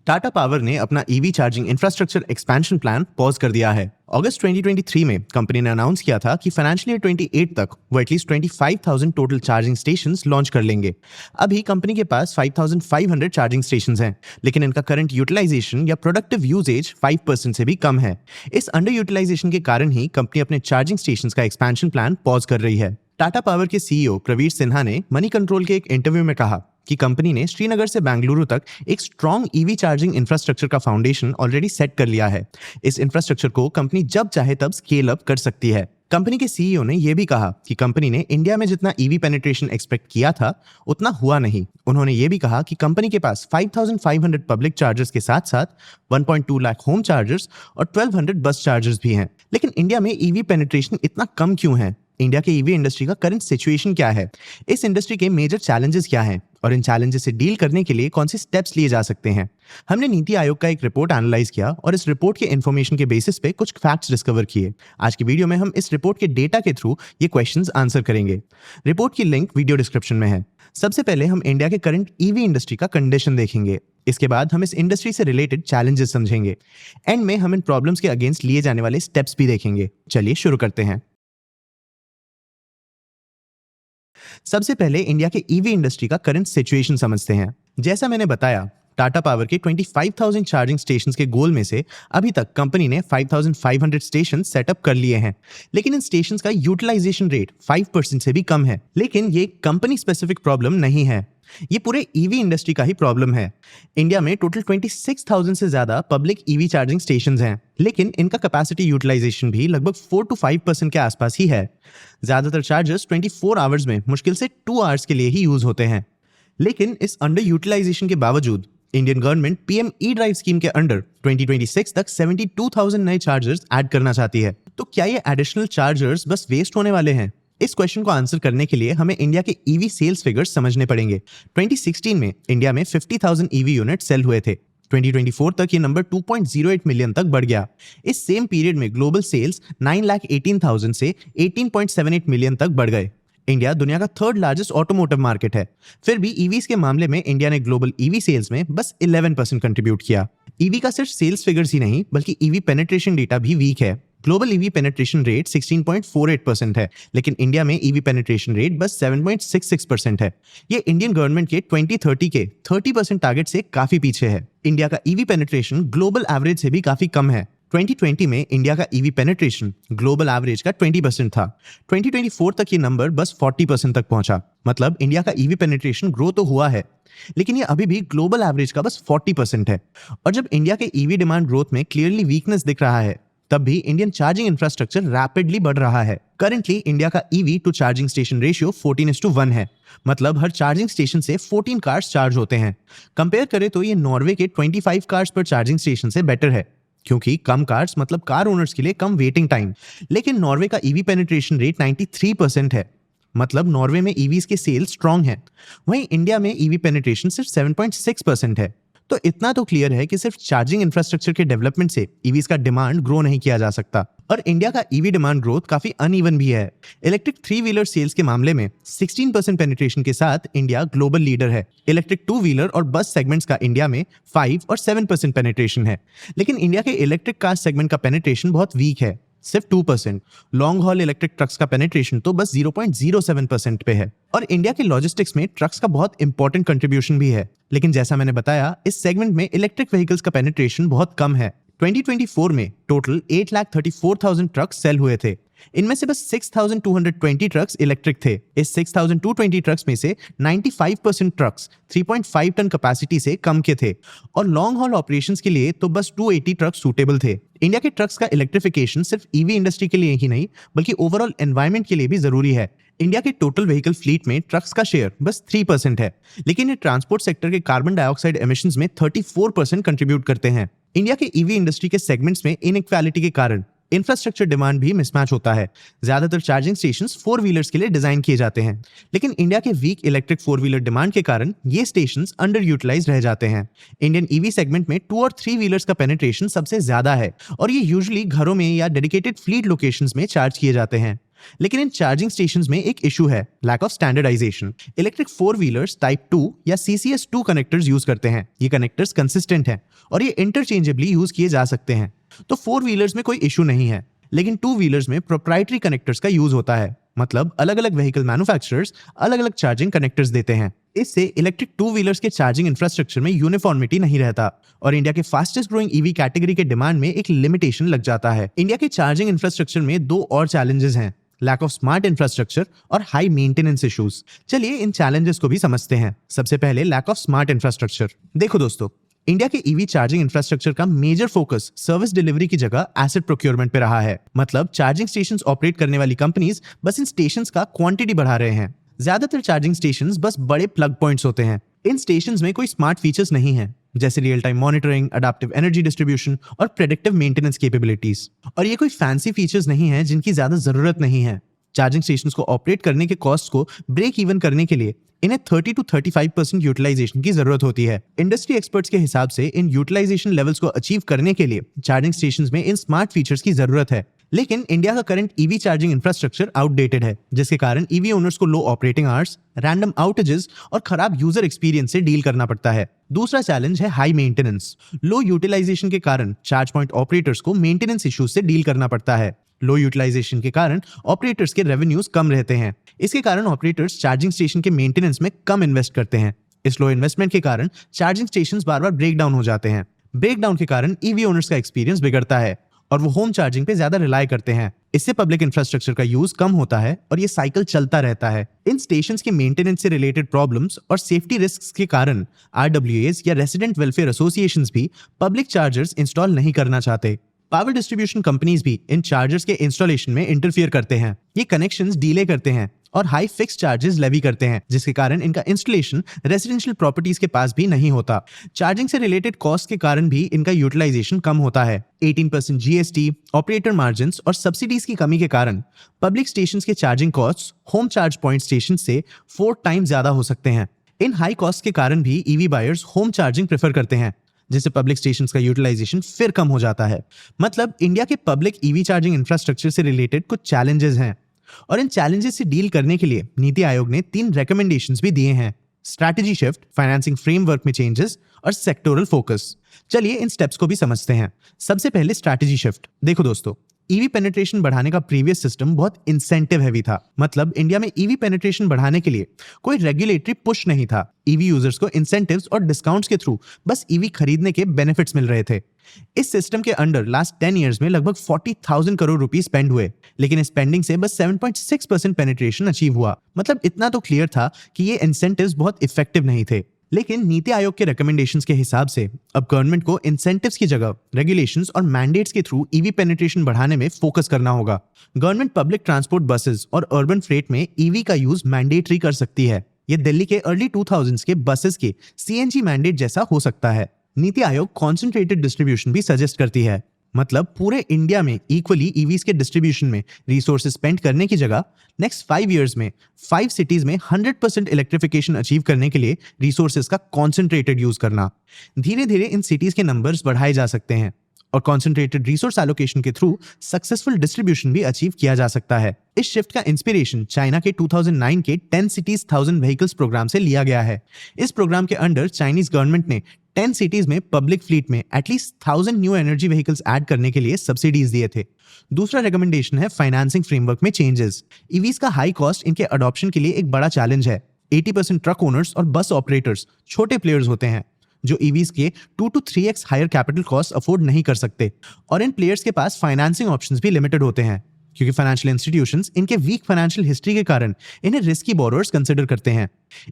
Tata power ने अपना EV charging infrastructure expansion plan pause कर दिया है। अगस्त 2023 में कंपनी ने अनाउंस किया था कि फाइनेंशियल ईयर 28 तक वो at least 25,000 total charging stations launch कर लेंगे। अभी कंपनी के पास 5,500 चार्जिंग स्टेशंस हैं, लेकिन इनका करंट यूटिलाइजेशन या प्रोडक्टिव यूजेज 5% से भी कम है। इस अंडर यूटिलाइजेशन के कारण ही कंपनी अपने चार्जिंग स्टेशंस का एक्सपेंशन प्लान पॉज कर रही है। टाटा पावर के सीईओ प्रवीर सिन्हा ने मनी कंट्रोल के एक इंटरव्यू में कहा कि कंपनी ने श्रीनगर से बेंगलुरु तक एक स्ट्रॉन्ग ईवी चार्जिंग इंफ्रास्ट्रक्चर का फाउंडेशन ऑलरेडी सेट कर लिया है। इस इंफ्रास्ट्रक्चर को कंपनी जब चाहे तब स्केल अप कर सकती है। कंपनी के सीईओ ने यह भी कहा कि कंपनी ने इंडिया में जितना ईवी पेनिट्रेशन एक्सपेक्ट किया था उतना हुआ नहीं। उन्होंने यह भी कहा कि कंपनी के पास 5,500 पब्लिक चार्जर्स के साथ साथ 1.2 लाख होम चार्जर्स और 1,200 बस चार्जर्स भी हैं। लेकिन इंडिया में ईवी पेनिट्रेशन इतना कम क्यों है? इंडिया के ईवी इंडस्ट्री का करंट सिचुएशन क्या है? इस इंडस्ट्री के मेजर चैलेंजेस क्या हैं और इन चैलेंजेस से डील करने के लिए कौन से स्टेप्स लिए जा सकते हैं? हमने नीति आयोग का एक रिपोर्ट एनालाइज किया और इस रिपोर्ट के इन्फॉर्मेशन के बेसिस पे कुछ फैक्ट्स डिस्कवर किए। आज की वीडियो में हम इस रिपोर्ट के डेटा के थ्रू ये क्वेश्चंस आंसर करेंगे। रिपोर्ट की लिंक वीडियो डिस्क्रिप्शन में है। सबसे पहले हम इंडिया के करंट ईवी इंडस्ट्री का कंडीशन देखेंगे। इसके बाद हम इस इंडस्ट्री से रिलेटेड चैलेंजेस समझेंगे। एंड में हम इन प्रॉब्लम्स के अगेंस्ट लिए जाने वाले स्टेप्स भी देखेंगे। चलिए शुरू करते हैं। सबसे पहले इंडिया के ईवी इंडस्ट्री का करंट सिचुएशन समझते हैं। जैसा मैंने बताया, टाटा पावर के 25,000 चार्जिंग स्टेशंस के गोल में से अभी तक कंपनी ने 5,500 स्टेशन सेटअप कर लिए हैं, लेकिन इन स्टेशंस का यूटिलाइजेशन रेट 5% से भी कम है। लेकिन ये कंपनी स्पेसिफिक प्रॉब्लम नहीं है, ये पूरे ईवी इंडस्ट्री का ही प्रॉब्लम है। इंडिया में टोटल 26,000 से ज्यादा पब्लिक ईवी चार्जिंग स्टेशंस हैं, लेकिन इनका कैपेसिटी यूटिलाइजेशन भी लगभग 4 to 5% के आसपास ही है। ज्यादातर चार्जर्स 24 आवर्स में मुश्किल से 2 आवर्स के लिए ही यूज होते हैं। लेकिन इस अंडर यूटिलाइजेशन के बावजूद Indian government PM E drive scheme के अंडर 2026 तक 72,000 नए चार्जर्स ऐड करना चाहती है। तो क्या ये एडिशनल चार्जर्स बस वेस्ट होने वाले हैं? इस क्वेश्चन को आंसर करने के लिए हमें इंडिया के ईवी सेल्स फिगर्स समझने पड़ेंगे। 2016 में इंडिया में 50,000 ईवी यूनिट सेल हुए थे। 2024 तक ये नंबर 2.08 मिलियन तक बढ़ गया। इस सेम पीरियड में ग्लोबल सेल्स 9,18,000 से 18.78 मिलियन तक बढ़ गए। इंडिया दुनिया का थर्ड लार्जेस्ट ऑटोमोटिव मार्केट है, फिर भी ईवीज के मामले में इंडिया ने ग्लोबल ईवी सेल्स में बस 11% कंट्रीब्यूट किया। ईवी का सिर्फ सेल्स फिगर्स ही नहीं बल्कि ईवी पेनिट्रेशन डेटा भी वीक है। ग्लोबल ईवी पेनिट्रेशन रेट 16.48% है, लेकिन इंडिया में ईवी पेनिट्रेशन रेट बस 7.66% है। ये इंडियन गवर्नमेंट के 2030 के 30% टारगेट से काफी पीछे है। इंडिया का ईवी पेनिट्रेशन ग्लोबल एवरेज से भी काफी कम है। 2020 में इंडिया का ईवी पेनिट्रेशन ग्लोबल एवरेज का 20% था। 2024 तक ये नंबर बस 40% तक पहुंचा। मतलब इंडिया का ईवी पेनिट्रेशन ग्रो तो हुआ है, लेकिन ये अभी भी ग्लोबल एवरेज का बस 40% है। और जब इंडिया के ईवी डिमांड ग्रोथ में क्लियरली वीकनेस दिख रहा है, तब भी इंडियन चार्जिंग इंफ्रास्ट्रक्चर रैपिडली बढ़ रहा है। करंटली इंडिया का EV to charging station ratio 14:1 है। मतलब हर चार्जिंग स्टेशन से 14 कार्स चार्ज होते हैं। कंपेयर करें तो ये नॉर्वे के 25 कार्स पर चार्जिंग स्टेशन से बेटर है, क्योंकि कम कार्स मतलब कार ओनर्स के लिए कम वेटिंग टाइम। लेकिन नॉर्वे का ईवी पेनिट्रेशन रेट 93% है। मतलब नॉर्वे में ईवीज के सेल्स स्ट्रांग है। वहीं इंडिया में ईवी पेनिट्रेशन सिर्फ 7.6% है। तो इतना तो क्लियर है कि सिर्फ चार्जिंग इंफ्रास्ट्रक्चर के डेवलपमेंट से ईवीज का डिमांड ग्रो नहीं किया जा सकता। और इंडिया का ईवी डिमांड ग्रोथ काफी अनइवन भी है। इलेक्ट्रिक 3 व्हीलर सेल्स के मामले में 16% पेनिट्रेशन के साथ इंडिया ग्लोबल लीडर है। इलेक्ट्रिक 2 व्हीलर और बस सेगमेंट्स का इंडिया में 5 और 7% पेनिट्रेशन है। लेकिन इंडिया के इलेक्ट्रिक कार सेगमेंट का पेनिट्रेशन बहुत वीक है, सिर्फ 2%। लॉन्ग हॉल इलेक्ट्रिक ट्रक्स का पेनिट्रेशन तो बस 0.07% पे है। और इंडिया के लॉजिस्टिक्स में ट्रक्स का बहुत इंपॉर्टेंट कंट्रीब्यूशन भी है, लेकिन जैसा मैंने बताया इस सेगमेंट में इलेक्ट्रिक व्हीकल्स का पेनिट्रेशन बहुत कम है। 2024 में टोटल 8,34,000 ट्रक्स सेल हुए थे। इनमें से बस 6,220 ट्रक्स इलेक्ट्रिक थे। इस 6,220 ट्रक्स में से 95% ट्रक्स 3.5 टन कैपेसिटी से कम के थे और लॉन्ग हॉल ऑपरेशंस के लिए तो बस 280 ट्रक्स सूटेबल थे। इंडिया के ट्रक्स का इलेक्ट्रिफिकेशन सिर्फ ईवी इंडस्ट्री के लिए ही नहीं बल्कि ओवरऑल एनवायरनमेंट के लिए भी जरूरी है। इंडिया के टोटल व्हीकल फ्लीट में ट्रक्स का शेयर बस 3% है, लेकिन ये ट्रांसपोर्ट सेक्टर के कार्बन डाइऑक्साइड एमिशंस में 34% कंट्रीब्यूट करते हैं। इंडिया के ईवी इंडस्ट्री के सेगमेंट्स में इनइक्वालिटी के कारण इंफ्रास्ट्रक्चर डिमांड भी मिसमैच होता है। ज्यादातर चार्जिंग स्टेशंस 4 व्हीलर्स के लिए डिजाइन किए जाते हैं, लेकिन इंडिया के वीक इलेक्ट्रिक 4 व्हीलर डिमांड के कारण ये स्टेशंस अंडर यूटिलाइज रह जाते हैं। इंडियन ईवी सेगमेंट में 2 और 3 व्हीलर्स का पेनिट्रेशन सबसे ज्यादा है और ये यूजुअली घरों में या डेडिकेटेड फ्लीट लोकेशंस में चार्ज किए जाते हैं। लेकिन इन चार्जिंग स्टेशंस में एक इशू है, lack of standardization. Electric 4 wheelers type 2 या CCS2 कनेक्टर्स यूज करते हैं। ये कनेक्टर्स कंसिस्टेंट हैं और ये इंटरचेंजेबली यूज किए जा सकते हैं। तो 4 व्हीलर्स में कोई इशू नहीं है, लेकिन 2 व्हीलर्स में प्रोप्राइटरी कनेक्टर्स का यूज होता है। मतलब अलग अलग व्हीकल मैन्युफैक्चरर्स अलग अलग चार्जिंग कनेक्टर्स देते हैं। इससे इलेक्ट्रिक 2 व्हीलर्स के चार्जिंग इंफ्रास्ट्रक्चर में यूनिफॉर्मिटी नहीं रहता और इंडिया के फास्टेस्ट ग्रोइंग ईवी कैटेगरी के डिमांड में एक लिमिटेशन लग जाता है। इंडिया के चार्जिंग इंफ्रास्ट्रक्चर में 2 और चैलेंजेस हैं, लैक ऑफ स्मार्ट इंफ्रास्ट्रक्चर और हाई मेंटेनेंस इश्यूज। चलिए इन चैलेंजेस को भी समझते हैं। सबसे पहले लैक ऑफ स्मार्ट इंफ्रास्ट्रक्चर। देखो दोस्तों, इंडिया के ईवी चार्जिंग इंफ्रास्ट्रक्चर का मेजर फोकस सर्विस डिलीवरी की जगह एसेट प्रोक्योरमेंट पे रहा है। मतलब चार्जिंग स्टेशंस ऑपरेट करने वाली कंपनीज बस इन स्टेशंस का क्वांटिटी बढ़ा रहे हैं। ज्यादातर चार्जिंग स्टेशंस बस बड़े प्लग पॉइंट्स होते हैं। इन स्टेशंस में कोई स्मार्ट फीचर्स नहीं है, जैसे real time monitoring, adaptive energy distribution और प्रेडिक्टिव मेंटेनेंस कैपेबिलिटीज। और ये कोई फैंसी फीचर्स नहीं है जिनकी ज्यादा जरूरत नहीं है। चार्जिंग स्टेशंस को ऑपरेट करने के कॉस्ट को ब्रेक इवन करने के लिए इन्हें 30 to 35% यूटिलाइजेशन की जरूरत होती है। इंडस्ट्री एक्सपर्ट्स के हिसाब से इन यूटिलाइजेशन लेवल्स को अचीव करने के लिए चार्जिंग स्टेशंस में इन स्मार्ट फीचर्स की जरूरत है। लेकिन इंडिया का current EV charging infrastructure outdated है, जिसके कारण ईवी ओनर्स को लो ऑपरेटिंग आवर्स, रैंडम आउटेजेस और खराब यूजर एक्सपीरियंस से डील करना पड़ता है। दूसरा चैलेंज है हाई मेंटेनेंस। लो यूटिलाइजेशन के कारण चार्ज पॉइंट ऑपरेटर्स को मेंटेनेंस इश्यूज से डील करना पड़ता है। लो यूटिलाइजेशन के कारण ऑपरेटर्स के रेवेन्यूज कम रहते हैं। इसके कारण ऑपरेटर्स चार्जिंग स्टेशन के मेंटेनेंस में कम इन्वेस्ट करते हैं। इस लो इन्वेस्टमेंट के कारण चार्जिंग स्टेशंस बार बार ब्रेक डाउन हो जाते हैं। ब्रेक डाउन के कारण ईवी ओनर्स का एक्सपीरियंस बिगड़ता है और वो होम चार्जिंग पे ज्यादा रिलाई करते हैं। इससे पब्लिक इंफ्रास्ट्रक्चर का यूज कम होता है और ये साइकिल चलता रहता है। इन स्टेशंस के मेंटेनेंस से रिलेटेड प्रॉब्लम्स और सेफ्टी रिस्क्स के कारण RWAs या रेसिडेंट वेलफेयर एसोसिएशंस भी पब्लिक चार्जर्स इंस्टॉल नहीं करना चाहते। पावर डिस्ट्रीब्यूशन कंपनीज भी इन चार्जर्स के इंस्टॉलेशन में इंटरफियर करते हैं। ये कनेक्शंस डिले करते हैं और हाई फिक्स चार्जेस लेवी करते हैं, जिसके कारण इनका इंस्टॉलेशन रेजिडेंशियल प्रॉपर्टीज के पास भी नहीं होता। चार्जिंग से रिलेटेड कॉस्ट के कारण भी इनका यूटिलाइजेशन कम होता है। 18% GST, ऑपरेटर मार्जिन्स और सब्सिडीज की कमी के कारण पब्लिक स्टेशंस के charging cost home charge point station से 4 टाइम्स ज्यादा हो सकते हैं। इन हाई कॉस्ट के कारण भी EV buyers home charging prefer करते हैं, जिससे पब्लिक स्टेशंस का यूटिलाइजेशन फिर कम हो जाता है। मतलब इंडिया के पब्लिक ईवी चार्जिंग इंफ्रास्ट्रक्चर से रिलेटेड कुछ चैलेंजेस हैं और इन चैलेंजेस से डील करने के लिए नीति आयोग ने 3 रिकमेंडेशंस भी दिए हैं: स्ट्रैटेजी शिफ्ट, फाइनेंसिंग फ्रेमवर्क में चेंजेस और सेक्टोरल फोकस। चलिए इन स्टेप्स को भी समझते हैं। सबसे पहले स्ट्रैटेजी शिफ्ट। देखो दोस्तों, ईवी पेनिट्रेशन बढ़ाने का प्रीवियस सिस्टम बहुत इंसेंटिव हैवी था। मतलब इंडिया में ईवी पेनिट्रेशन बढ़ाने के लिए कोई रेगुलेटरी पुश नहीं था। ईवी यूजर्स को इंसेंटिव्स और डिस्काउंट्स के थ्रू बस ईवी खरीदने के बेनिफिट्स मिल रहे थे। इस सिस्टम के अंडर लास्ट 10 इयर्स में लगभग 40,000 करोड़ रुपीस स्पेंड हुए, लेकिन इस स्पेंडिंग से बस 7.6% पेनिट्रेशन अचीव हुआ। मतलब इतना तो क्लियर था कि ये इंसेंटिव्स बहुत इफेक्टिव नहीं थे। लेकिन नीति आयोग के रिकमेंडेशंस के हिसाब से अब गवर्नमेंट को इंसेंटिव्स की जगह रेगुलेशंस और मैंडेट्स के थ्रू ईवी पेनिट्रेशन बढ़ाने में फोकस करना होगा। गवर्नमेंट पब्लिक ट्रांसपोर्ट बसेस और अर्बन फ्रेट में ईवी का यूज मैंडेटरी कर सकती है। ये दिल्ली के अर्ली 2000s के बसेस के CNG मैंडेट जैसा हो सकता है। नीति आयोग कॉन्सेंट्रेटेड डिस्ट्रीब्यूशन भी सजेस्ट करती है। मतलब पूरे इंडिया में इक्वली ईवीज के डिस्ट्रीब्यूशन में रिसोर्सेज स्पेंड करने की जगह नेक्स्ट 5 इयर्स में 5 सिटीज में 100% इलेक्ट्रिफिकेशन अचीव करने के लिए रिसोर्सेज का कॉन्सेंट्रेटेड यूज करना। धीरे धीरे इन सिटीज के नंबर्स बढ़ाए जा सकते हैं और कॉन्सेंट्रेटेड रिसोर्स एलोकेशन के थ्रू सक्सेसफुल डिस्ट्रीब्यूशन भी अचीव किया जा सकता है। इस शिफ्ट का इंस्पिरेशन चाइना के 2009 के 10 cities 1000 व्हीकल्स प्रोग्राम से लिया गया है। इस प्रोग्राम के अंडर चाइनीज गवर्नमेंट ने 10 सिटीज में पब्लिक फ्लीट में at least 1000 new energy vehicles add करने के लिए सब्सिडीज दिए थे। दूसरा रिकमेंडेशन है फाइनेंसिंग फ्रेमवर्क में चेंजेस। ईवीज का हाई कॉस्ट इनके अडॉप्शन के लिए एक बड़ा चैलेंज है। 80% ट्रक ओनर्स और बस ऑपरेटर्स छोटे प्लेयर्स होते हैं जो ईवीज के 2 to 3x higher capital cost afford नहीं कर सकते, और इन प्लेयर्स के पास फाइनेंसिंग ऑप्शंस भी लिमिटेड होते हैं, क्योंकि फाइनेंशियल इंस्टीट्यूशंस इनके वीक फाइनेंशियल हिस्ट्री के कारण इन्हें रिस्की बोरोअर्स कंसिडर करते हैं।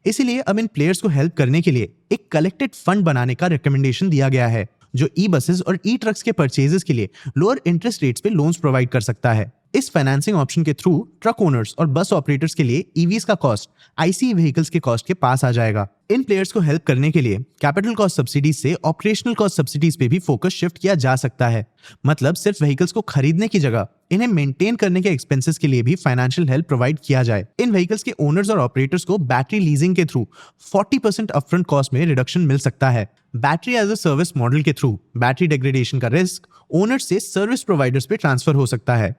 इसीलिए अब इन प्लेयर्स को हेल्प करने के लिए एक कलेक्टेड फंड बनाने का रिकमेंडेशन दिया गया है, जो ई बसेस और ई ट्रक्स के परचेजेस के लिए लोअर इंटरेस्ट रेट्स पे लोन्स प्रोवाइड कर सकता है। इस फाइनेंसिंग ऑप्शन के थ्रू ट्रक ओनर्स और बस ऑपरेटर्स के लिए ईवीज का कॉस्ट ICE व्हीकल्स के कॉस्ट के पास आ जाएगा। इन प्लेयर्स को हेल्प करने के लिए कैपिटल कॉस्ट सब्सिडीज से ऑपरेशनल कॉस्ट सब्सिडीज पे भी फोकस शिफ्ट किया जा सकता है। मतलब सिर्फ व्हीकल्स को खरीदने की जगह इन्हें मेंटेन करने के एक्सपेंसेस के लिए भी फाइनेंशियल हेल्प प्रोवाइड किया जाए। इन व्हीकल्स के ओनर्स और ऑपरेटर्स को बैटरी लीजिंग के थ्रू 40% अपफ्रंट कॉस्ट में रिडक्शन मिल सकता है। Battery as a service model के थ्रू बैटरी डिग्रेडेशन का रिस्क ओनर्स से सर्विस प्रोवाइडर्स पे ट्रांसफर हो सकता है।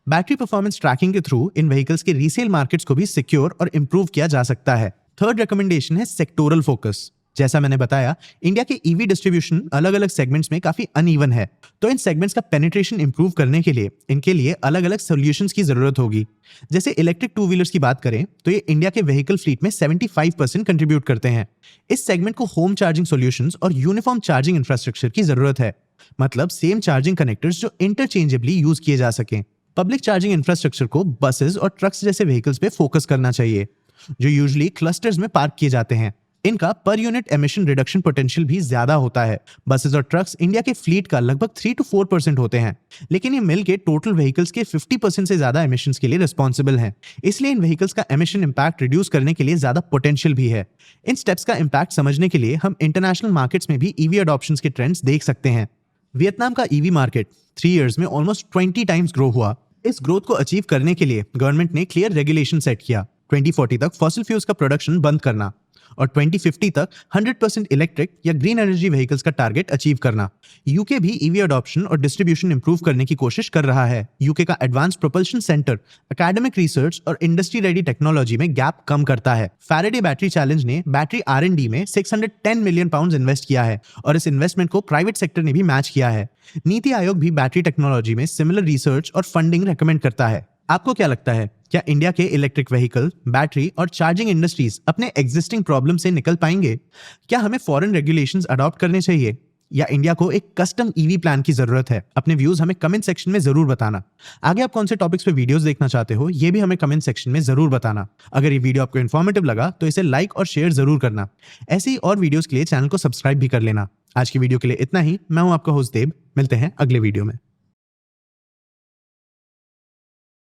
बैटरी परफॉर्मेंस ट्रैकिंग के थ्रू इन व्हीकल्स के रीसेल मार्केट्स को भी सिक्योर और इंप्रूव किया जा सकता है। थर्ड रिकमेंडेशन है सेक्टोरल फोकस। जैसा मैंने बताया, इंडिया के ईवी डिस्ट्रीब्यूशन अलग अलग सेगमेंट्स में काफी अनइवन है, तो इन सेगमेंट्स का पेनिट्रेशन इंप्रूव करने के लिए इनके लिए अलग अलग सॉल्यूशंस की जरूरत होगी। जैसे इलेक्ट्रिक टू व्हीलर्स की बात करें तो ये इंडिया के व्हीकल फ्लीट में 75% कंट्रीब्यूट करते हैं। इस सेगमेंट को होम चार्जिंग सॉल्यूशंस और यूनिफॉर्म चार्जिंग इंफ्रास्ट्रक्चर की जरूरत है, मतलब सेम चार्जिंग कनेक्टर्स जो इंटरचेंजेबली यूज किए जा सकें। पब्लिक चार्जिंग इंफ्रास्ट्रक्चर को बसेस और ट्रक्स जैसे व्हीकल्स पे फोकस करना चाहिए, जो यूजुअली क्लस्टर्स में पार्क किए जाते हैं। इनका per unit emission reduction potential भी ज्यादा होता है। बसेस और ट्रक्स इंडिया के फ्लीट का लगभग 3 to 4% होते हैं, लेकिन ये मिलके टोटल व्हीकल्स के 50% से ज्यादा एमिशंस के लिए रिस्पॉन्सिबल हैं। इसलिए इन व्हीकल्स का एमिशन इंपैक्ट रिड्यूस करने के लिए ज्यादा पोटेंशियल भी है। इन स्टेप्स का इंपैक्ट समझने के लिए हम इंटरनेशनल मार्केट्स में भी ईवी अडॉप्शंस के ट्रेंड्स देख सकते हैं। वियतनाम का ईवी मार्केट 3 इयर्स में ऑलमोस्ट 20 टाइम्स ग्रो हुआ। इस ग्रोथ को अचीव करने के लिए गवर्नमेंट ने क्लियर रेगुलेशन सेट किया। 2040 तक फॉसिल फ्यूल्स का प्रोडक्शन बंद करना और 2050 तक 100% इलेक्ट्रिक या ग्रीन एनर्जी व्हीकल्स का टारगेट अचीव करना। यूके भी ईवी अडॉप्शन और डिस्ट्रीब्यूशन इंप्रूव करने की कोशिश कर रहा है। यूके का advance propulsion centre academic research और इंडस्ट्री रेडी टेक्नोलॉजी में गैप कम करता है। फैराडे बैटरी चैलेंज ने बैटरी R&D में 610 मिलियन पाउंड इन्वेस्ट किया है और इस इन्वेस्टमेंट को प्राइवेट सेक्टर ने भी मैच किया है। नीति आयोग भी बैटरी टेक्नोलॉजी में सिमिलर रिसर्च और फंडिंग रेकमेंड करता है। आपको क्या लगता है, क्या इंडिया के इलेक्ट्रिक व्हीकल, बैटरी और चार्जिंग इंडस्ट्रीज अपने एग्जिस्टिंग प्रॉब्लम से निकल पाएंगे? क्या हमें फॉरेन रेगुलेशंस अडॉप्ट करने चाहिए या इंडिया को एक कस्टम ईवी प्लान की जरूरत है? अपने व्यूज हमें कमेंट सेक्शन में जरूर बताना। आगे आप कौन से टॉपिक्स पे वीडियोस देखना चाहते हो, ये भी हमें कमेंट सेक्शन में जरूर बताना। अगर ये वीडियो आपको इन्फॉर्मेटिव लगा तो इसे लाइक और शेयर जरूर करना। ऐसी और वीडियोस के लिए चैनल को सब्सक्राइब भी कर लेना। आज की वीडियो के लिए इतना ही। मैं हूं आपका होस्ट देव। मिलते हैं अगले वीडियो में।